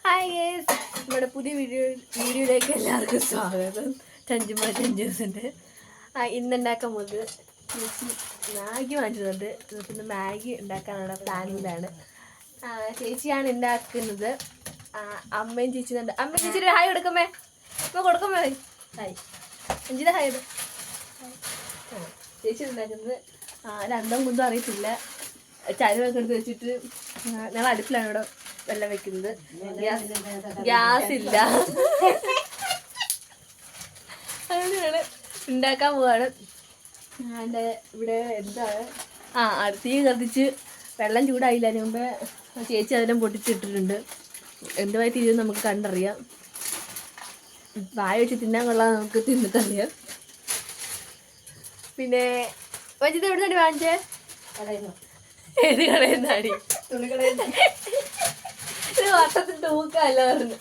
Hi guys, നമ്മുടെ പുതിയ വീഡിയോയിലേക്ക് എല്ലാവർക്കും സ്വാഗതം. ചഞ്ചുമ ചഞ്ചൂസിൻ്റെ ഇന്നുണ്ടാക്കാൻ പോകുന്നത് മാഗി വാങ്ങിച്ചിട്ടുണ്ട്. പിന്നെ മാഗി ഉണ്ടാക്കാനുള്ള പ്ലാനിങ്ങിലാണ്. ചേച്ചിയാണ് ഉണ്ടാക്കുന്നത്. അമ്മയും ചേച്ചിയുണ്ട്. അമ്മയും ചേച്ചി ഹായ് കൊടുക്കമ്മേ, ഇപ്പോൾ കൊടുക്കമ്മേ ഹായ്. അഞ്ചിൻ്റെ ഹായ് ചേച്ചി ഉണ്ടാക്കുന്നത്. രണ്ടും കുന്തും അറിയത്തില്ല. ചരുവൊക്കെ എടുത്ത് വെച്ചിട്ട് ഞങ്ങൾ അടുപ്പിലാണ് ഇവിടെ വെള്ളം വെക്കുന്നത്. ഗ്യാസ് ഇല്ല, അങ്ങനെയാണ് ഉണ്ടാക്കാൻ പോവാണ്. എൻ്റെ ഇവിടെ എന്താണ് തീ കത്തിച്ച് വെള്ളം ചൂടായില്ല. അതിന് മുമ്പേ ചേച്ചി അതെല്ലാം പൊട്ടിച്ചിട്ടിട്ടുണ്ട്. എന്തുമായി തീരും നമുക്ക് കണ്ടറിയാം. വായ വെച്ച് തിന്നാൻ കൊള്ളാം, നമുക്ക് തിന്നിട്ടറിയാം. പിന്നെ വഞ്ചിത് എവിടെ നിന്നാണ് വാങ്ങിച്ചേ? ഏത് കടയിൽ നിന്നാടി? തുണിക്കടയിൽ. വർഷത്തിൽ തൂക്കല്ല പറഞ്ഞു.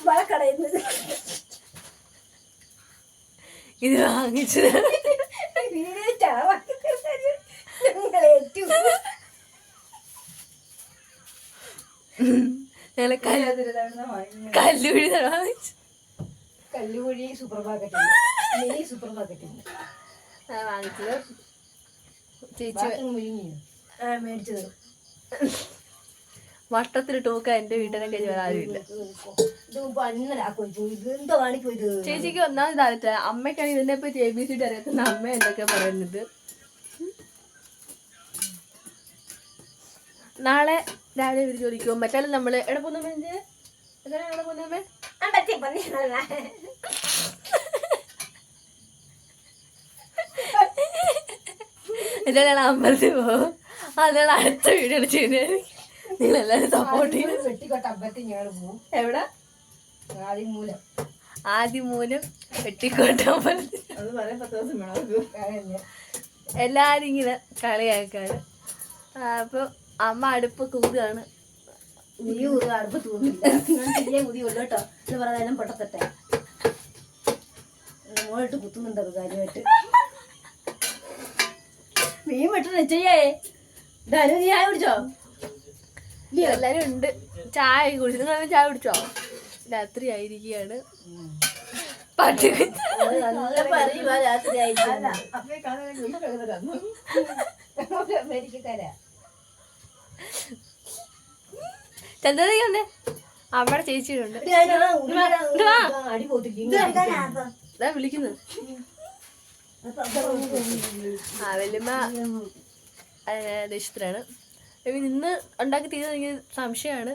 ഇത് വാങ്ങിച്ചത് ഞങ്ങള് കല്ലുകുഴി വാങ്ങിച്ചു. കല്ലുകുഴി സൂപ്പർ മാർക്കറ്റ് വാങ്ങിച്ചത്. ചേച്ചി മേടിച്ചത് വട്ടത്തിൽ ടൂക്ക. എൻ്റെ വീട്ടിലൊക്കെ ആരുമില്ല. ചേച്ചിക്ക് ഒന്നാമത് അറിയത്തില്ല. അമ്മയ്ക്കാണ് ഇതിനെ പറ്റി ABCD അറിയാത്ത അമ്മ എന്തൊക്കെ പറയുന്നത്. നാളെ രാവിലെ ഇവർ ജോലിക്ക് പോകും. മറ്റാലും നമ്മള് എവിടെ പോകുന്നമ്മേ? എവിടെ പോകുന്നമ്മേ? എന്നാണ് അമ്പലത്തിൽ പോകും. അതാണ് അടുത്ത വീഡിയോ ചെയ്യുന്നത്. നിങ്ങളെല്ലാരും സപ്പോർട്ട് ചെയ്യും. വെട്ടിക്കോട്ട അമ്പലത്തിൽ ഞങ്ങൾ പോകും. എവിടെ? ആദിമൂലം വെട്ടിക്കോട്ട അമ്പലത്തിൽ. അത് പറയാൻ 10 ദിവസം വേണം. എല്ലാരും ഇങ്ങനെ കളിയാക്കാണ്. അപ്പൊ അമ്മ അടുപ്പ് കൂടാണ്. അടുപ്പ് തൂന്നില്ല. കുതിയുള്ളൂ കേട്ടോ. എന്ന് പറഞ്ഞാലും പൊട്ടത്തട്ടെ മോളിട്ട് കുത്തുന്നുണ്ടത് കാര്യമായിട്ട്. മീൻ വെട്ടണ ചെയ്യേ. ധനു നീ ചായ കുടിച്ചോ? എല്ലാരും ഉണ്ട്. ചായ കുടിച്ചു. നിങ്ങൾ ചായ കുടിച്ചോ? രാത്രി ആയിരിക്കുകയാണ്. ചന്ദ്രതയുണ്ട്. അമ്മയുടെ ചേച്ചിയുണ്ട്. വിളിക്കുന്നു. വല്യമ്മ ദേശത്തിലാണ്. ഇന്ന് ഉണ്ടാക്കി തീരുന്നത് എനിക്ക് സംശയമാണ്.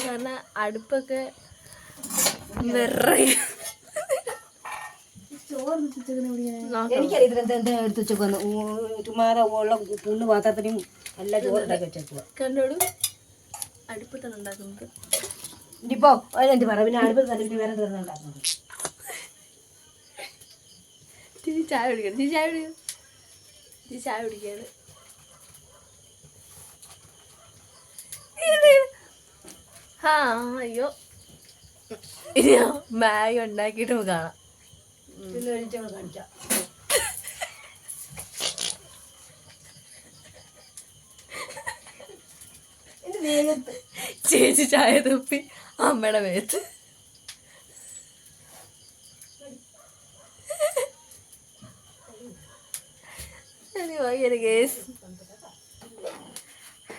കാരണം അടുപ്പൊക്കെ പുണ്ണ് പാത്രത്തിനും എല്ലാ ചോറുണ്ടാക്കി വെച്ചേക്കുക. കണ്ടോളൂ, അടുപ്പിട്ടാണ് ഉണ്ടാക്കുന്നത്. ഇനിയിപ്പോ എന്ത് പറയാം, പിന്നെ അടുപ്പ് തന്നെ വേറെ തീർന്നുണ്ടാക്കുന്നത്. ചേച്ചി ചായ കുടിക്കണം. ചേച്ചി ചായ കുടിക്കണം. ചേച്ചി ചായ കുടിക്കാണ്. അയ്യോ, ഇനി മാഗി ഉണ്ടാക്കിയിട്ട് കാണാം. കാണിക്കാം. ചേച്ചി ചായ തുപ്പി അമ്മയുടെ മേത്ത്.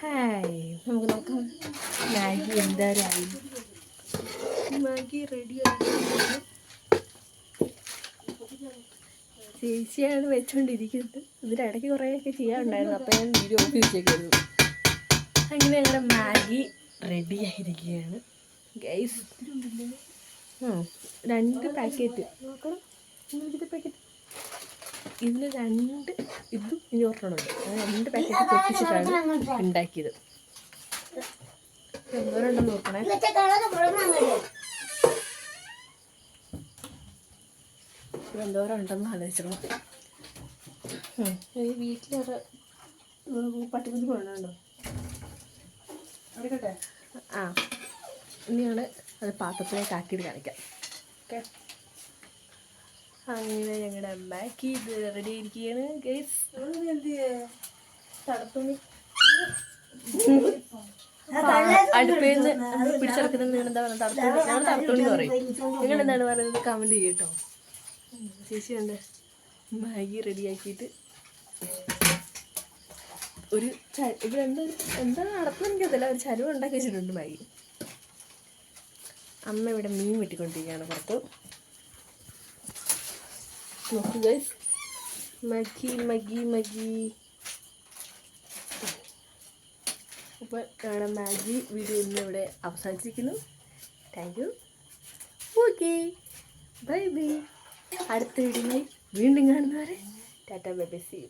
ഹായ്, നമുക്ക് നോക്കാം മാഗി എന്തായാലും മാഗി റെഡി ആയി. ചേച്ചിയാണ് വെച്ചോണ്ടിരിക്കുന്നത്. ഇതിനിടയ്ക്ക് കുറേയൊക്കെ ചെയ്യാനുണ്ടായിരുന്നു. അപ്പം ഞാൻ വീഡിയോ ഓഫ് വെച്ചേക്കായിരുന്നു. അങ്ങനെ ഞങ്ങളുടെ മാഗി റെഡി ആയിരിക്കുകയാണ് ഗൈസ്. 2 പാക്കറ്റ് നോക്കണം. 2 പാക്കറ്റ്. ഇതിന് 2 ഇതും ഇനി ഒരെണ്ണമുണ്ട്. 2 പാക്കറ്റ് പൊട്ടിച്ചിട്ടാണ് ഉണ്ടാക്കിയത്. എന്തോരണ്ടെന്ന് നോക്കണേ. എന്തോരം ഉണ്ടെന്ന് ആലോചിക്കണം. വീട്ടിലൊരു പട്ടിക്കുഞ്ഞ് കൊണ്ടുണ്ടോ? എടുക്കട്ടെ. ഇനിയാണ് അത് പാത്രത്തിലേക്ക് ആക്കിയിട്ട് കാണിക്കാം. ഓക്കെ, അങ്ങനെ ഞങ്ങളുടെ മാഗി ഇത് റെഡി ആയിരിക്കുകയാണ് ഗൈസ്. തണുത്തുണി അടുപ്പിൽ നിന്ന് പിടിച്ചെടുക്കുന്നത് നിങ്ങൾ എന്താ പറയുക തറുത്തോണി, ഞങ്ങൾ തറുത്തോണി എന്ന് പറയും. നിങ്ങൾ എന്താണ് പറയുന്നത് കമൻറ്റ് ചെയ്യും കേട്ടോ. ചേച്ചി ഉണ്ട് മാഗി റെഡിയാക്കിയിട്ട് ഒരു ഇവിടെ എന്താ നടത്തുന്നത് എനിക്കതല്ല, ഒരു ചരുവ ഉണ്ടാക്കി വെച്ചിട്ടുണ്ട് മാഗി. അമ്മ ഇവിടെ മീൻ വെട്ടിക്കൊണ്ടിരിക്കുകയാണ് പുറത്ത്. നോക്കൂ ഗൈസ്, മഗി മഗി മഗി. അപ്പോൾ ഞങ്ങളുടെ മാഗി വീഡിയോ ഇന്ന് ഇവിടെ അവസാനിച്ചിരിക്കുന്നു. Thank you. Okay, bye bye. അടുത്ത വീഡിയോയിൽ വീണ്ടും കാണുന്നവരെ ടാറ്റ ബൈ ബൈ, സീ യു.